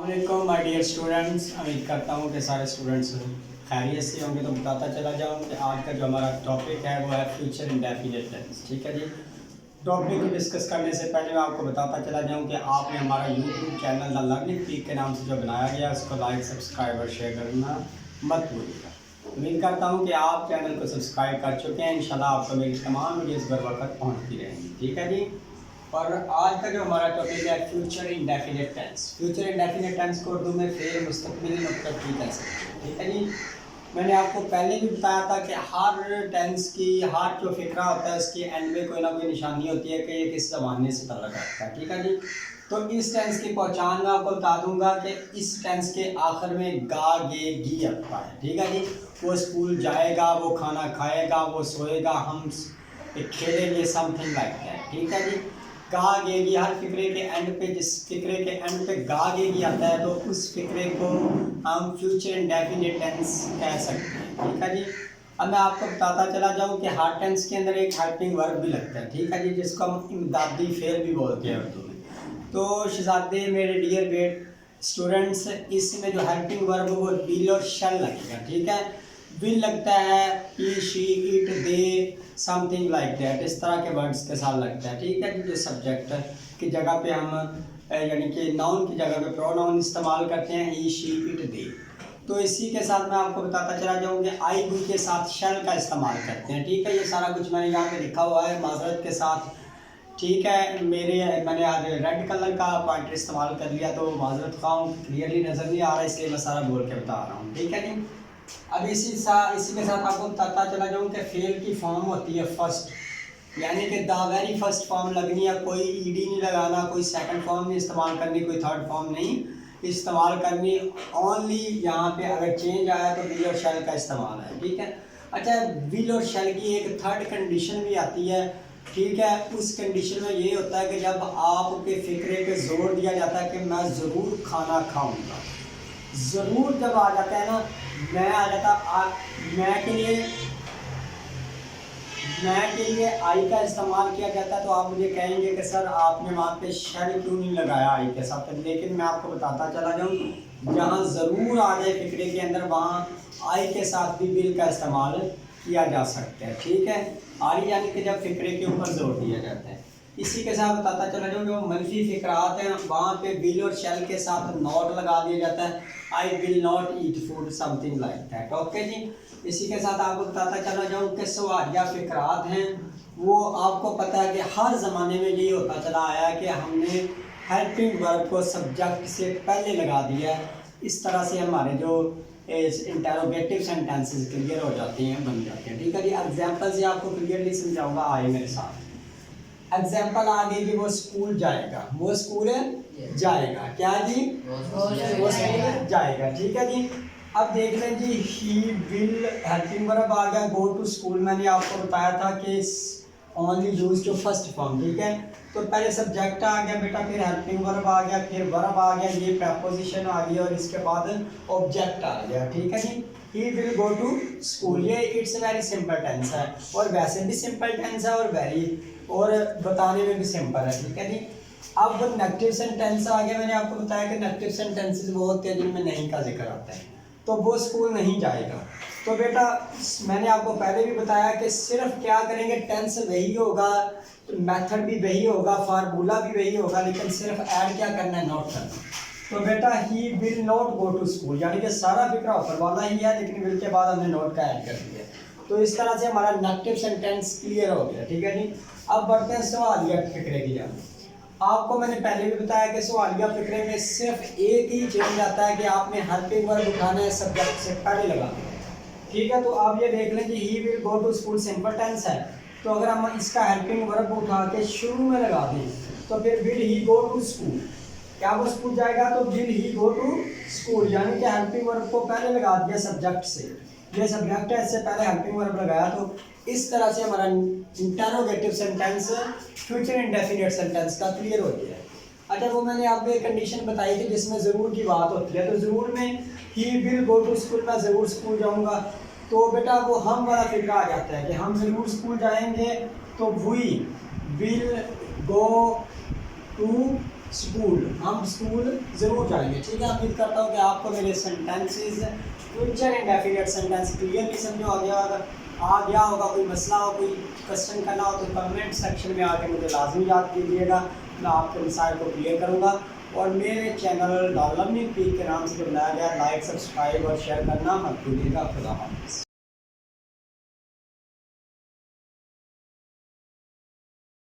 अस्सलाम my dear students. उम्मीद करता हूँ कि सारे स्टूडेंट्स खैरियत से होंगे। तो बताता चला जाऊँ कि आज का जो हमारा टॉपिक है वो है फ्यूचर इंडेफिनिट टेंस। ठीक है जी। टॉपिक को डिस्कस करने से पहले मैं आपको बताता चला जाऊँ कि आपने हमारा YouTube channel the learning peak के नाम से जो बनाया गया है उसको लाइक सब्सक्राइब और शेयर करना मत भूलिएगा। उम्मीद करता हूँ कि आप चैनल को सब्सक्राइब कर चुके हैं। इंशाल्लाह आपको मेरी तमाम वीडियोज़ बर वक्त पहुँचती रहेंगी। ठीक है जी। और आज का जो हमारा टॉपिक है future indefinite tense. Future indefinite tense को उर्दू में फेल मुस्तकबिल मतलब की कह सकते हैं। ठीक है जी। मैंने आपको पहले भी बताया था कि हर टेंस की हर जो फिक्रा होता है उसकी एंड में कोई ना कोई निशानी होती है कि ये किस ज़माने से तल्लुक़ रखता है। ठीक है जी। तो इस टेंस की पहचान मैं आपको बता दूंगा कि इस टेंस के आखिर में गा गे गी आता है। ठीक है जी। वो स्कूल जाएगा, वो खाना खाएगा, वो सोएगा, हम खेलेंगे, समथिंग लाइक दैट। ठीक है जी। गा गेगी हर फिक्रे के एंड पे, जिस फिक्रे के एंड पे गा गेगी आता है तो उस फिक्रे को हम फ्यूचर इंडेफिनिट टेंस कह सकते हैं। ठीक है जी। अब मैं आपको बताता चला जाऊँ कि हर टेंस के अंदर एक हेल्पिंग वर्ब भी लगता है। ठीक है जी। जिसको हम इमदादी फेल भी बोलते हैं उर्दू में। तो शहजादे मेरे डियर ग्रेट स्टूडेंट्स, इसमें जो हेल्पिंग वर्ब वो विल और शैल लगेगा। ठीक है। विल लगता है he she it they something like that, इस तरह के वर्ड्स के साथ लगता है। ठीक है कि जो सब्जेक्ट की जगह पे हम यानी कि नाउन की जगह पे प्रोनाउन इस्तेमाल करते हैं ही शी इट दे। तो इसी के साथ मैं आपको बताता चला जाऊँ कि आई बी के साथ शैल का इस्तेमाल करते हैं। ठीक है। ये सारा कुछ मैंने यहाँ पे लिखा हुआ है माजरत के साथ। ठीक है। मैंने आज रेड कलर का पॉइंटर इस्तेमाल कर लिया तो माजरत खाऊँ क्लियरली नज़र नहीं आ रहा, इसलिए मैं सारा बोल के बता रहा हूँ। ठीक है जी। अब इसी के साथ आपको बताता चला जाऊँ कि फेल की फॉर्म होती है फर्स्ट, यानी कि द वेरी फर्स्ट फॉर्म लगनी है। कोई ईडी नहीं लगाना, कोई सेकंड फॉर्म नहीं इस्तेमाल करनी, कोई थर्ड फॉर्म नहीं इस्तेमाल करनी। ओनली यहाँ पे अगर चेंज आया तो विल और शैल का इस्तेमाल है। ठीक है। अच्छा, विल और शैल की एक थर्ड कंडीशन भी आती है। ठीक है। उस कंडीशन में ये होता है कि जब आपके फिक्रे पे जोर दिया जाता है कि मैं ज़रूर खाना खाऊंगा। ज़रूर जब आ जाता है ना, मैं आ जाता मैं के लिए आई का इस्तेमाल किया जाता है तो आप मुझे कहेंगे कि सर आपने वहाँ पे शैल क्यों नहीं लगाया आई के साथ। लेकिन मैं आपको बताता चला जाऊँ जहाँ ज़रूर आ जाए फिक्रे के अंदर वहाँ आई के साथ भी विल का इस्तेमाल किया जा सकता है। ठीक है। आई यानी कि जब फिक्रे के ऊपर जोर दिया जाता है। इसी के साथ बताता चला जाऊँ जो मनफी फिक्रात हैं वहाँ पे विल और शैल के साथ नॉट लगा दिया जाता है। I will not eat food something like that. Okay जी। इसी के साथ आपको बताता चला जाऊँ कि सवालिया फिक्रात हैं वो आपको पता है कि हर ज़माने में यही होता चला आया है कि हमने हेल्पिंग वर्ब को सब्जेक्ट से पहले लगा दिया है। इस तरह से हमारे जो इंटरोगेटिव सेंटेंसेस क्लियर हो जाते हैं, बन जाते हैं। ठीक है जी। एग्जाम्पल से आपको क्लियरली समझाऊंगा, आए मेरे साथ। एग्जाम्पल आ गई कि वो स्कूल जाएगा, वो स्कूल जाएगा। क्या जी? वो स्कूल जाएगा। ठीक है जी। अब देख लें जी, ही विल हेल्पिंग वर्ब आ गया। गो टू स्कूल मैंने आपको बताया था कि only use to first form. ठीक है। तो पहले सब्जेक्ट आ गया बेटा, फिर हेल्पिंग वर्ब आ गया, फिर वर्ब आ गया, ये प्रपोजिशन आ गया और इसके बाद ऑब्जेक्ट आ गया। ठीक है जी। He will go to school, ये इट्स वेरी सिंपल टेंस है और वैसे भी सिंपल टेंस है और बताने में भी सिंपल है। ठीक है जी। अब नेगेटिव सेंटेंस आ गया। मैंने आपको बताया कि नेगेटिव सेंटेंसेस वो होते हैं जिनमें नहीं का जिक्र आता है। तो वो स्कूल नहीं जाएगा। तो बेटा मैंने आपको पहले भी बताया कि सिर्फ क्या करेंगे, टेंस वही होगा, मेथड भी वही होगा, फार्मूला भी वही होगा, लेकिन सिर्फ ऐड क्या करना है, नोट करना। तो बेटा he will not go to school, यानी कि सारा फिक्रा ऊपर वाला ही है लेकिन विल के बाद हमने नोट का ऐड कर दिया। तो इस तरह से हमारा नेगेटिव सेंटेंस क्लियर हो गया। ठीक है जी। अब बढ़ते हैं सवालिया फिक्रे की जान। आपको मैंने पहले भी बताया कि सवालिया फिक्रे में सिर्फ एक ही चेंज आता है कि आपने हेल्पिंग वर्ब उठाना है, सब्जेक्ट से पहले लगाना है। ठीक है। तो आप ये देख लें कि he will go to school simple tense है, तो अगर हम इसका हेल्पिंग वर्ब उठा के शुरू में लगा दें तो फिर will he go to school, क्या वो स्कूल जाएगा, तो will he go to school, यानी कि हेल्पिंग वर्ब को पहले लगा दिया सब्जेक्ट से। ये सब्जेक्ट है, इससे पहले हेल्पिंग वर्ब लगाया। तो इस तरह से हमारा interrogative sentence future indefinite sentence का क्लियर हो गया है। अच्छा, वो मैंने आपको एक कंडीशन बताई थी जिसमें ज़रूर की बात होती है। तो ज़रूर में he will go to school, मैं ज़रूर स्कूल जाऊंगा। तो बेटा वो हम वाला फिक्र आ जाता है कि हम ज़रूर स्कूल जाएंगे। तो we will go to school, हम स्कूल ज़रूर जाएंगे। ठीक है, उम्मीद करता हूँ कि आपको मेरे sentences future indefinite sentence clearly समझ आ गया होगा। कोई मसला हो, कोई क्वेश्चन करना हो तो कमेंट सेक्शन में आके मुझे लाजमी याद कीजिएगा, मैं आपके मिसाइल को क्लियर करूँगा। और मेरे चैनल द लर्निंग पीक के नाम से जो बनाया गया, लाइक सब्सक्राइब और शेयर करना मत भूलिएगा। खुदा हाफ़िज़।